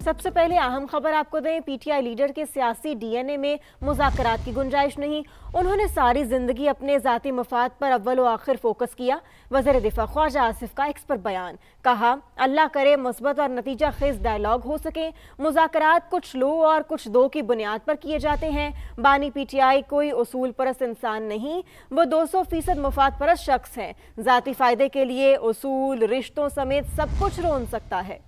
सबसे पहले अहम खबर आपको दें, पीटीआई लीडर के सियासी डीएनए में मुज़ाकरात की गुंजाइश नहीं। उन्होंने सारी जिंदगी अपने ज़ाती मफाद पर अव्वल व आखिर फोकस किया। वज़ीर दिफा ख्वाजा आसिफ का एक्स पर बयान, कहा अल्लाह करे मुस्बत और नतीजा खेज डायलॉग हो सके। मुज़ाकरात कुछ लो और कुछ दो की बुनियाद पर किए जाते हैं। बानी पीटीआई कोई उसूल परस्त इंसान नहीं, वो 200% मफाद परस्त शख्स है। ज़ाती फ़ायदे के लिए उसूल, रिश्तों समेत सब कुछ रोन सकता है।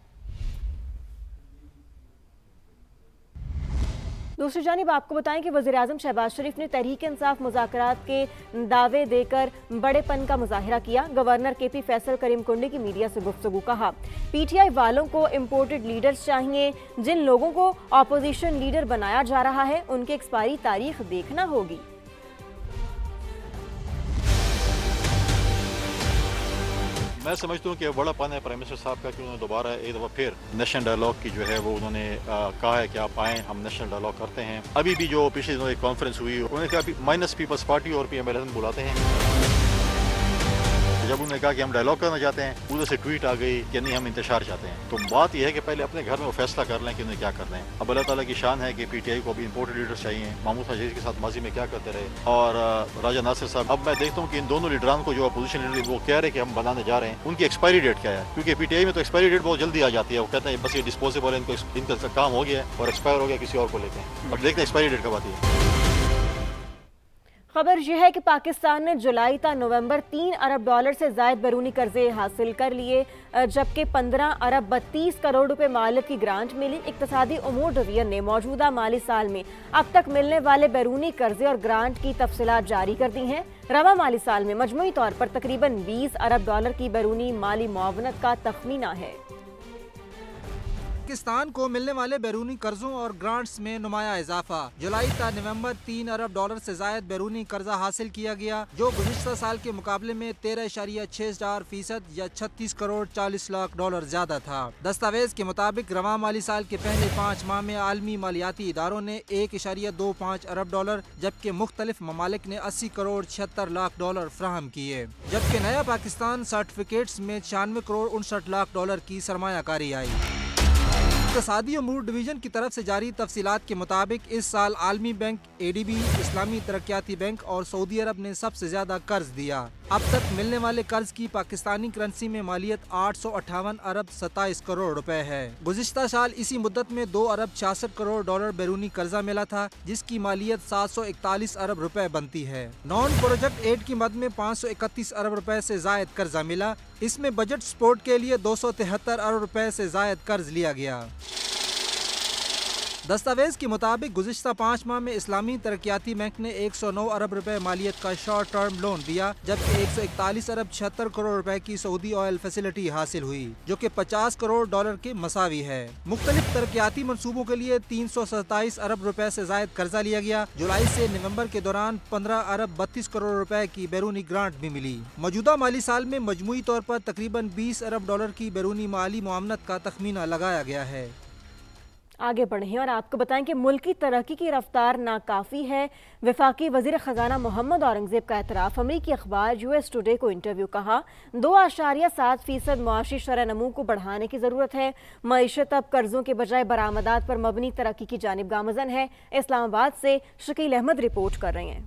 दूसरी जानिब आपको बताएं कि वज़ीर-ए-आज़म शहबाज शरीफ ने तहरीक इंसाफ मुज़ाकरात के दावे देकर बड़ेपन का मुजाहिरा किया। गवर्नर केपी फैसल करीम कुंडी की मीडिया से गुफ्तगू, कहा पीटीआई वालों को इम्पोर्टेड लीडर्स चाहिए। जिन लोगों को अपोजिशन लीडर बनाया जा रहा है उनकी एक्सपायरी तारीख देखना होगी। मैं समझता हूँ कि बड़ा पान है प्राइम मिनिस्टर साहब का कि उन्होंने दोबारा एक दफ़ा फिर नेशनल डायलॉग की जो है वो उन्होंने कहा है कि आप आएँ, हम नेशनल डायलॉग करते हैं। अभी भी जो पिछले दिनों एक कॉन्फ्रेंस हुई उन्होंने कहा माइनस पीपल्स पार्टी और पीएम बुलाते हैं। जब उन्होंने कहा कि हम डायलॉग करना चाहते हैं, उधर से ट्वीट आ गई कि नहीं हम इंतशार चाहते हैं। तो बात यह है कि पहले अपने घर में वो फैसला कर लें कि उन्हें क्या करना है। अब अल्लाह ताला की शान है कि पीटीआई को अभी इंपोर्टेड लीडर्स चाहिए। महमूद शरीफ के साथ माजी में क्या करते रहे और राजा नासिर साहब। अब मैं देखता हूँ कि इन दोनों लीडरान को जो अपोजिशन लीडर वो कह रहे हैं कि हम बनाने जा रहे हैं, उनकी एक्सपायरी डेट क्या है? क्योंकि पीटीआई में तो एक्सपायरी डेट बहुत जल्दी आ जाती है। वो कहते हैं बस ये डिस्पोजेबल है, इनका काम हो गया और एक्सपायर हो गया, किसी और को लेते हैं। अब देखते हैं एक्सपायरी डेट कब आती है। खबर यह है कि पाकिस्तान ने जुलाई ta नवंबर $3 अरब से ज़ायद बैरूनी कर्जे हासिल कर लिए, जबकि 15 अरब 32 करोड़ रुपए मालियत की ग्रांट मिली। इक्तसादी उमूर डिवीजन ने मौजूदा माली साल में अब तक मिलने वाले बैरूनी कर्जे और ग्रांट की तफसीलात जारी कर दी हैं। रवा माली साल में मजमूई तौर पर तकरीबन $20 अरब की बैरूनी माली मुआवनत का तखमीना है। पाकिस्तान को मिलने वाले बैरूनी कर्जों और ग्रांट्स में नुमाया इजाफा। जुलाई ta नवंबर $3 अरब से जायद बैरूनी कर्जा हासिल किया गया, जो गुज़िश्ता साल के मुकाबले में 13.64% या $36 करोड़ 40 लाख ज्यादा था। दस्तावेज के मुताबिक रवा माली साल के पहले 5 माह में आलमी मालियाती इदारों ने $1.25 अरब जबकि मुख्तलिफ ममालिक ने $80 करोड़ 76 लाख फराहम किए, जबकि नया पाकिस्तान सर्टिफिकेट्स में $96 करोड़ 59 लाख की सरमायाकारी आई। इक़्तिसादी उमूर डिवीजन की तरफ से जारी तफसीलात के मुताबिक इस साल आलमी बैंक, एडीबी, इस्लामी तरक्याती बैंक और सऊदी अरब ने सबसे ज्यादा कर्ज दिया। अब तक मिलने वाले कर्ज की पाकिस्तानी करेंसी में मालियत 858 अरब 27 करोड़ रुपए है। गुज़िश्ता साल इसी मुद्दत में $2 अरब 66 करोड़ बैरूनी कर्जा मिला था, जिसकी मालियत 741 अरब रुपए बनती है। नॉन प्रोजेक्ट एड की मद में 531 अरब रुपए से जायद कर्जा मिला। इसमें बजट सपोर्ट के लिए 273 अरब रुपए से जायद कर्ज लिया गया। दस्तावेज के मुताबिक गुज़िश्ता 5 माह में इस्लामी तरक्याती बैंक ने 109 अरब रुपए मालियत का शॉर्ट टर्म लोन दिया, जबकि 141 अरब 76 करोड़ रुपए की सऊदी ऑयल फैसिलिटी हासिल हुई, जो कि $50 करोड़ के मसावी है। मुख्तलिफ तरक्याती मंसूबों के लिए 327 अरब रुपए से जायद कर्जा लिया गया। जुलाई से नवंबर के दौरान 15 अरब 32 करोड़ रुपए की बैरूनी ग्रांट भी मिली। मौजूदा माली साल में मजमूई तौर पर तकरीबन $20 अरब की बैरूनी माली मुआवनत का तखमीना लगाया गया है। आगे बढ़ें और आपको बताएं कि मुल्क की तरक्की की रफ्तार नाकाफ़ी है। वफाकी वज़ीर ख़जाना मोहम्मद औरंगज़ेब का एतराफ़। अमरीकी अखबार यूएस टुडे को इंटरव्यू, कहा 2.7% मुआशी शरह नमू को बढ़ाने की ज़रूरत है। मईशत अब कर्ज़ों के बजाय बरामदात पर मबनी तरक्की की जानिब गामज़न है। इस्लामाबाद से शकील अहमद रिपोर्ट कर रहे हैं।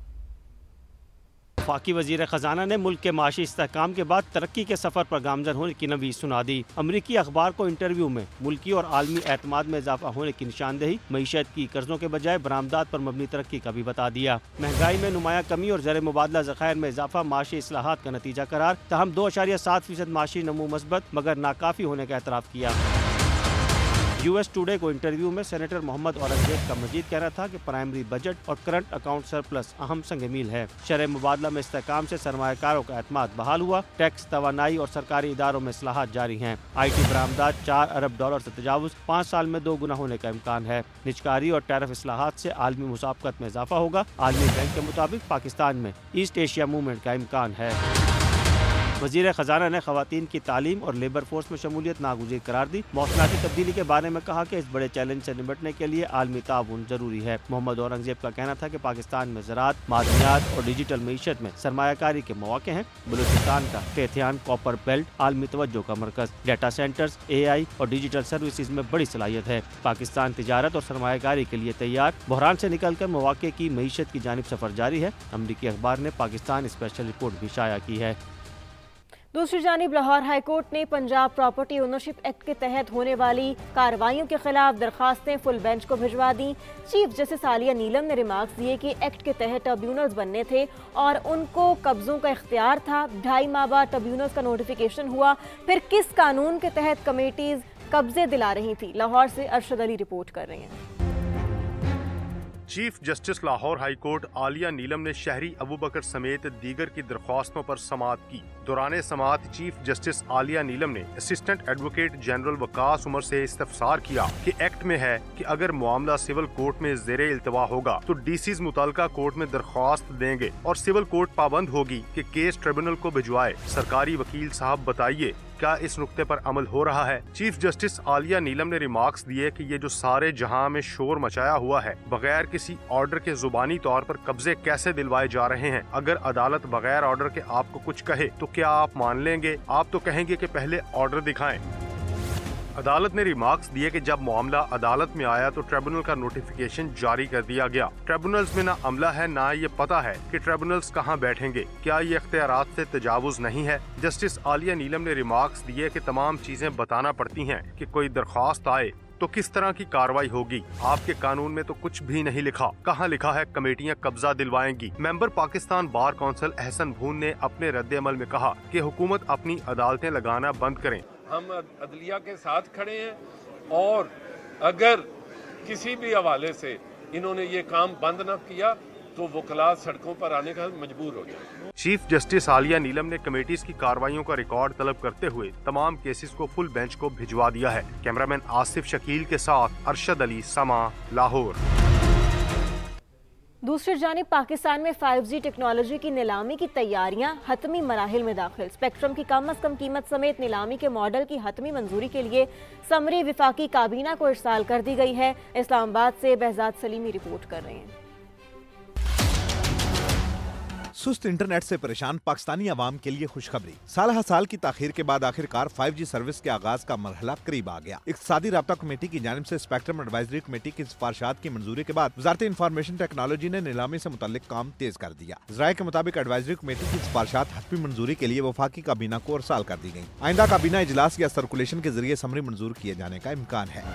वफाकी वज़ीर ख़जाना ने मुल्क के माशी इस्तेहकाम के बाद तरक्की के सफ़र पर गामज़न होने की नवी सुना दी। अमरीकी अखबार को इंटरव्यू में मुल्की और आलमी एतमाद में इजाफा होने की निशानदेही, मईशत की कर्जों के बजाय बरामदात पर मबनी तरक्की का भी बता दिया। महंगाई में नुमाया कमी और ज़र मुबादला ज़खायर में इजाफा माशी इस्लाहात का नतीजा करार। तहम 2.7% माशी नमू मस्बत मगर नाकाफ़ी होने का एतराफ़ किया। यूएस टुडे को इंटरव्यू में सेनेटर मोहम्मद औरंगज़ेब का मजीद कहना था कि प्राइमरी बजट और करंट अकाउंट सरप्लस अहम संग मील है। शरह मुबादला में इस्तेहकाम से सरमायाकारों का एतमाद बहाल हुआ। टैक्स, तवानाई और सरकारी इदारों में इस्लाहात जारी हैं। IT बरामदात $4 अरब से तजावुज़ 5 साल में 2 गुना होने का इम्कान है। निजकारी और टैरिफ इस्लाहात से आलमी मुसाफकत में इजाफा होगा। आलमी बैंक के मुताबिक पाकिस्तान में ईस्ट एशिया मूवमेंट का इम्कान है। वज़ीर खजाना ने खवातीन की तालीम और लेबर फोर्स में शमूलियत नागुज़ीर करार दी। मौसमाती तब्दीली के बारे में कहा कि इस बड़े चैलेंज से निपटने के लिए आलमी ताउन जरूरी है। मोहम्मद औरंगजेब का कहना था कि पाकिस्तान में ज़राअत, मादनियात और डिजिटल मईशत में सरमायाकारी के मौके हैं। बलूचिस्तान का तेथियान कॉपर बेल्ट आलमी तवज्जो का मरकज, डाटा सेंटर्स, AI और डिजिटल सर्विसेज में बड़ी सलाहियत है। पाकिस्तान तिजारत और सरमायाकारी के लिए तैयार, बहरान से निकलकर मौके की मईशत की जानिब सफर जारी है। अमरीकी अखबार ने पाकिस्तान स्पेशल रिपोर्ट भी शाया की है। दूसरी जानिब लाहौर हाई कोर्ट ने पंजाब प्रॉपर्टी ओनरशिप एक्ट के तहत होने वाली कार्रवाइयों के खिलाफ दरखास्तें फुल बेंच को भिजवा दी। चीफ जस्टिस आलिया नीलम ने रिमार्क्स दिए कि एक्ट के तहत ट्रिब्यूनल्स बनने थे और उनको कब्जों का इख्तियार था। 2.5 माह बाद ट्रिब्यूनल्स का नोटिफिकेशन हुआ, फिर किस कानून के तहत कमेटीज कब्जे दिला रही थी। लाहौर से अरशद अली रिपोर्ट कर रहे हैं। Chief justice Lahore high court Aalia नीलम ने शहरी अबू बकर समेत दीगर की दरख्वास्तों पर समाअत की। दौरान समाअत चीफ जस्टिस आलिया नीलम ने assistant advocate general Waqas Umar से इस्तफसार किया कि एक्ट में है कि अगर मामला सिविल कोर्ट में ज़ेरे इल्तवा होगा तो DCs मुतल्लिका कोर्ट में दरख्वास्त देंगे और सिविल कोर्ट पाबंद होगी कि केस ट्रिब्यूनल को भिजवाए। सरकारी वकील साहब बताइए क्या इस नुक्ते पर अमल हो रहा है। चीफ जस्टिस आलिया नीलम ने रिमार्क्स दिए कि ये जो सारे जहां में शोर मचाया हुआ है, बगैर किसी ऑर्डर के जुबानी तौर पर कब्जे कैसे दिलवाए जा रहे हैं। अगर अदालत बगैर ऑर्डर के आपको कुछ कहे तो क्या आप मान लेंगे? आप तो कहेंगे कि पहले ऑर्डर दिखाएं। अदालत ने रिमार्क्स दिए कि जब मामला अदालत में आया तो ट्रिब्यूनल का नोटिफिकेशन जारी कर दिया गया। ट्रिब्यूनल्स में ना अमला है, ना ये पता है कि ट्रिब्यूनल्स कहां बैठेंगे। क्या ये इख्तियारात से तजावुज नहीं है? जस्टिस आलिया नीलम ने रिमार्क्स दिए कि तमाम चीजें बताना पड़ती हैं कि कोई दरख्वास्त आए तो किस तरह की कार्रवाई होगी। आपके कानून में तो कुछ भी नहीं लिखा। कहाँ लिखा है कमेटियाँ कब्जा दिलवाएंगी। Member Pakistan bar council Ahsan Bhoon ने अपने रद्द-ए-अमल में कहा कि हुकूमत अपनी अदालतें लगाना बंद करें। हम अदलिया के साथ खड़े हैं और अगर किसी भी हवाले से इन्होंने ये काम बंद न किया तो वकला सड़कों पर आने का मजबूर हो जाए। चीफ जस्टिस आलिया नीलम ने कमेटीज की कार्रवाइयों का रिकॉर्ड तलब करते हुए तमाम केसेस को फुल बेंच को भिजवा दिया है। कैमरामैन आसिफ शकील के साथ अरशद अली, समा, लाहौर। दूसरी जानिब पाकिस्तान में 5G टेक्नोलॉजी की नीलामी की तैयारियां हतमी मराहिल में दाखिल। स्पेक्ट्रम की कम अज कम कीमत समेत नीलामी के मॉडल की हतमी मंजूरी के लिए समरी विफाकी काबीना को इरसाल कर दी गई है। इस्लामाबाद से बहजाद सलीमी रिपोर्ट कर रहे हैं। सुस्त इंटरनेट से परेशान पाकिस्तानी आवाम के लिए खुशखबरी। साल हर साल की ताखीर के बाद आखिरकार 5G सर्विस के आगाज का मरहला करीब आ गया। इक़्तिसादी राब्ता कमेटी की जानिब से स्पेक्ट्रम एडवाइजरी कमेटी की सिफारिशात की मंजूरी के बाद वज़ारत इंफॉर्मेशन टेक्नोलॉजी ने नीलामी से मुताल्लिक काम तेज कर दिया। ज़राए के मुताबिक एडवाइजरी कमेटी की सिफारिशात हतमी मंजूरी के लिए वफाकी काबीना को इरसाल कर दी गयी। आइंदा काबीना इजलास या सर्कुलेशन के जरिए समरी मंजूर किए जाने का इम्कान है।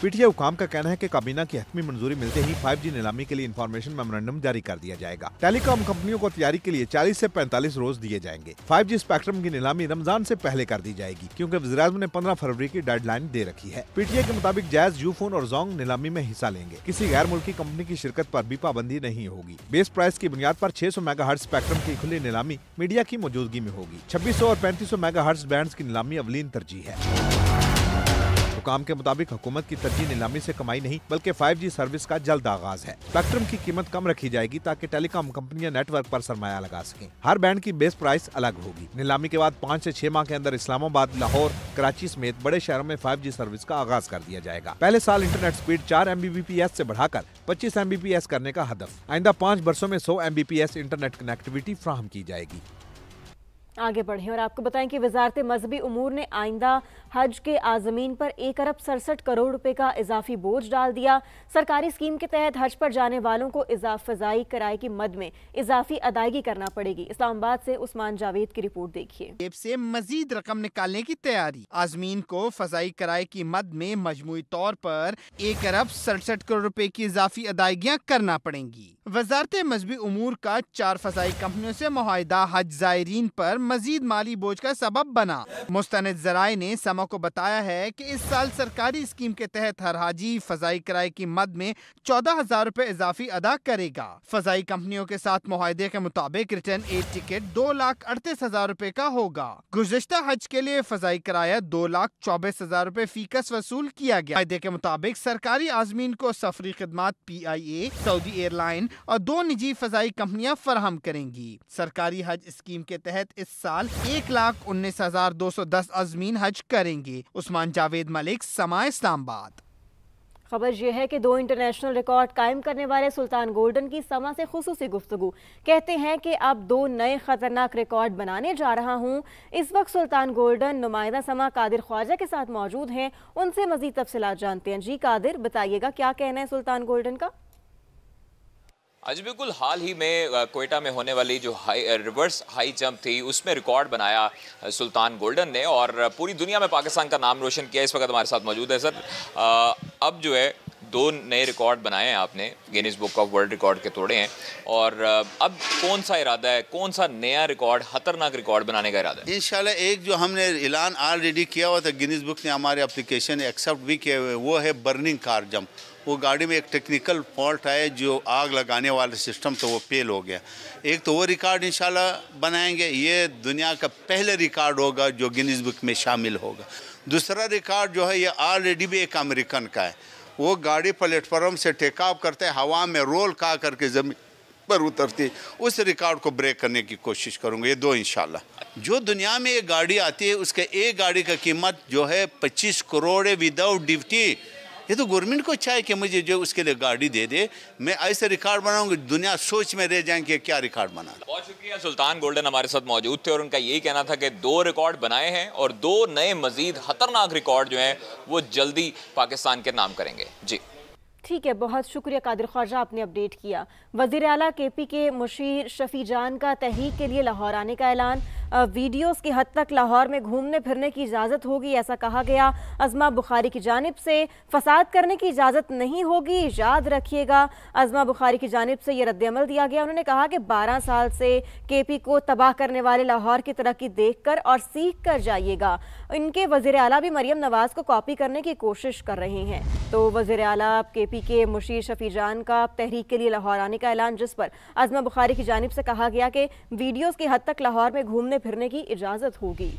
PTI हुकाम का कहना है कि काबीना की हतमी मंजूरी मिलते ही 5G नीलामी के लिए इंफॉर्मेशन मेमोरेंडम जारी कर दिया जाएगा। टेलीकॉम कंपनियों को तैयारी के लिए 40 से 45 रोज दिए जाएंगे। 5G स्पेक्ट्रम की नीलामी रमजान से पहले कर दी जाएगी क्योंकि वज़ीर-ए-आज़म ने 15 फरवरी की डेडलाइन दे रखी है। PTI के मुताबिक जायज, यूफोन और जोंग नीलामी में हिस्सा लेंगे। किसी गैर मुल्की कंपनी की शिरकत पर भी पाबंदी नहीं होगी। बेस प्राइस की बुनियाद पर 600 मेगाहर्ट्ज स्पेक्ट्रम की खुली नीलामी मीडिया की मौजूदगी में होगी। 2600 और 3500 मेगाहर्ट्ज बैंड्स की नीलामी अवलीन तरजीह है। हुकाम के मुताबिक हुकूमत की तरजीह नीलामी से कमाई नहीं बल्कि 5G सर्विस का जल्द आगाज है। स्पेक्ट्रम की कीमत कम रखी जाएगी ताकि टेलीकॉम कंपनियां नेटवर्क पर सरमाया लगा सकें। हर बैंड की बेस प्राइस अलग होगी। नीलामी के बाद 5 से 6 माह के अंदर इस्लामाबाद, लाहौर, कराची समेत बड़े शहरों में 5G सर्विस का आगाज कर दिया जाएगा। पहले साल इंटरनेट स्पीड 4 Mbps से बढ़ाकर 25 Mbps करने का हदफ। आइंदा 5 बरसों में 100 Mbps इंटरनेट कनेक्टिविटी फ्राहम की जाएगी। आगे बढ़ें और आपको बताएं कि वजारत मजहबी उमूर ने आइंदा हज के आज़मीन पर 1 अरब 67 करोड़ रुपए का इजाफी बोझ डाल दिया। सरकारी स्कीम के तहत हज पर जाने वालों को फज़ाई किराए की मद में इजाफी अदायगी करना पड़ेगी। इस्लामाबाद से उस्मान जावेद की रिपोर्ट देखिए। जेब से मजीद रकम निकालने की तैयारी। आज़मीन को फज़ाई किराए की मद में मजमूई तौर पर 1 अरब 67 करोड़ रुपए की इजाफी अदायगियाँ करना पड़ेंगी। वजारत मजहबी उमूर का 4 फज़ाई कंपनियों से मुआहिदा हज ज़ायरीन पर मजीद माली बोझ का सबब बना। मुस्तनद ज़राए ने समा को बताया है कि इस साल सरकारी स्कीम के तहत हर हाजी फज़ाई किराए की मद में 14,000 रुपए इजाफी अदा करेगा। फज़ाई कंपनियों के साथ मुआहिदे के मुताबिक रिटर्न एड टिकट 2,38,000 रुपए का होगा। गुज़िश्ता हज के लिए फज़ाई किराया 2,24,000 रुपए फीकस वसूल किया गया। मुआहिदे के मुताबिक सरकारी आज़मीन को सफरी खिदमात PIA, सऊदी एयरलाइन और 2 निजी फज़ाई कंपनियां फराहम करेंगी। सरकारी हज स्कीम के तहत इस साल 1,19,210 अज़मीन हज करेंगे। उस्मान जावेद मलिक, समा इस्लामाबाद। खबर यह है कि 2 इंटरनेशनल रिकॉर्ड कायम करने वाले सुल्तान गोल्डन की समा से खुसूसी गुफ्तगू। कहते हैं कि अब 2 नए खतरनाक रिकॉर्ड बनाने जा रहा हूं। इस वक्त सुल्तान गोल्डन नुमाइंदा समा कादिर ख्वाजा के साथ मौजूद हैं, उनसे मजीद तफसीलात जानते हैं। जी कादिर, बताइएगा क्या कहना है सुल्तान गोल्डन का? आज बिल्कुल हाल ही में कोयटा में होने वाली जो रिवर्स हाई जंप थी उसमें रिकॉर्ड बनाया सुल्तान गोल्डन ने और पूरी दुनिया में पाकिस्तान का नाम रोशन किया। इस वक्त हमारे साथ मौजूद है सर। अब जो है 2 नए रिकॉर्ड बनाए हैं आपने, Guinness book of world record के तोड़े हैं, और अब कौन सा इरादा है, कौन सा नया रिकॉर्ड, खतरनाक रिकॉर्ड बनाने का इरादा है? इंशाल्लाह एक जो हमने ऐलान ऑलरेडी किया हुआ था, गिनीज बुक ने हमारे एप्लीकेशन एक्सेप्ट भी किए हुए, वो है बर्निंग कार जंप। वो गाड़ी में एक टेक्निकल फॉल्ट है, जो आग लगाने वाला सिस्टम तो वो फेल हो गया। एक तो वो रिकॉर्ड इंशाल्लाह बनाएंगे, ये दुनिया का पहला रिकॉर्ड होगा जो गिनीज बुक में शामिल होगा। दूसरा रिकॉर्ड जो है ये ऑलरेडी भी एक अमेरिकन का है। वो गाड़ी प्लेटफॉर्म से टेक ऑफ करते हवा में रोल का करके ज़मीन पर उतरती, उस रिकॉर्ड को ब्रेक करने की कोशिश करूँगा। ये 2 इंशाल्लाह। जो दुनिया में एक गाड़ी आती है उसके एक गाड़ी का कीमत जो है 25 करोड़ है विदाउट ड्यूटी। ये तो गवर्नमेंट को चाहिए कि मुझे जो उसके लिए गाड़ी दे दे। मैं ऐसे रिकॉर्ड बनाऊंगा, दुनिया सोच में रह जाएंगे क्या रिकॉर्ड बना। बहुत शुक्रिया। सुल्तान गोल्डन हमारे साथ मौजूद थे और उनका यही कहना था कि 2 रिकॉर्ड बनाए हैं और 2 नए मजीद खतरनाक रिकॉर्ड जो हैं वो जल्दी पाकिस्तान के नाम करेंगे। जी ठीक है, बहुत शुक्रिया कादिर ख्वाजा, आपने अपडेट किया। वज़ीर आला केपी के मुशीर शफी जान का तहरीक के लिए लाहौर आने का ऐलान। वीडियोस की हद तक लाहौर में घूमने फिरने की इजाज़त होगी, ऐसा कहा गया। अज़मा बुखारी की जानिब से फसाद करने की इजाज़त नहीं होगी, याद रखिएगा। अज़मा बुखारी की जानिब से ये रद्द-ए-अमल दिया गया। उन्होंने कहा कि 12 साल से केपी को तबाह करने वाले लाहौर की तरक्की देख कर और सीख कर जाइएगा। इनके वज़ीर आला भी मरियम नवाज़ को कॉपी करने की कोशिश कर रहे हैं। तो वज़ीर आला केपी के मुशीर शफी जान का तहरीक के लिए लाहौर आने का ऐलान, जिस पर अज़मा बुखारी की जानिब से कहा गया कि वीडियोस की हद तक लाहौर में घूमने फिरने की इजाज़त होगी।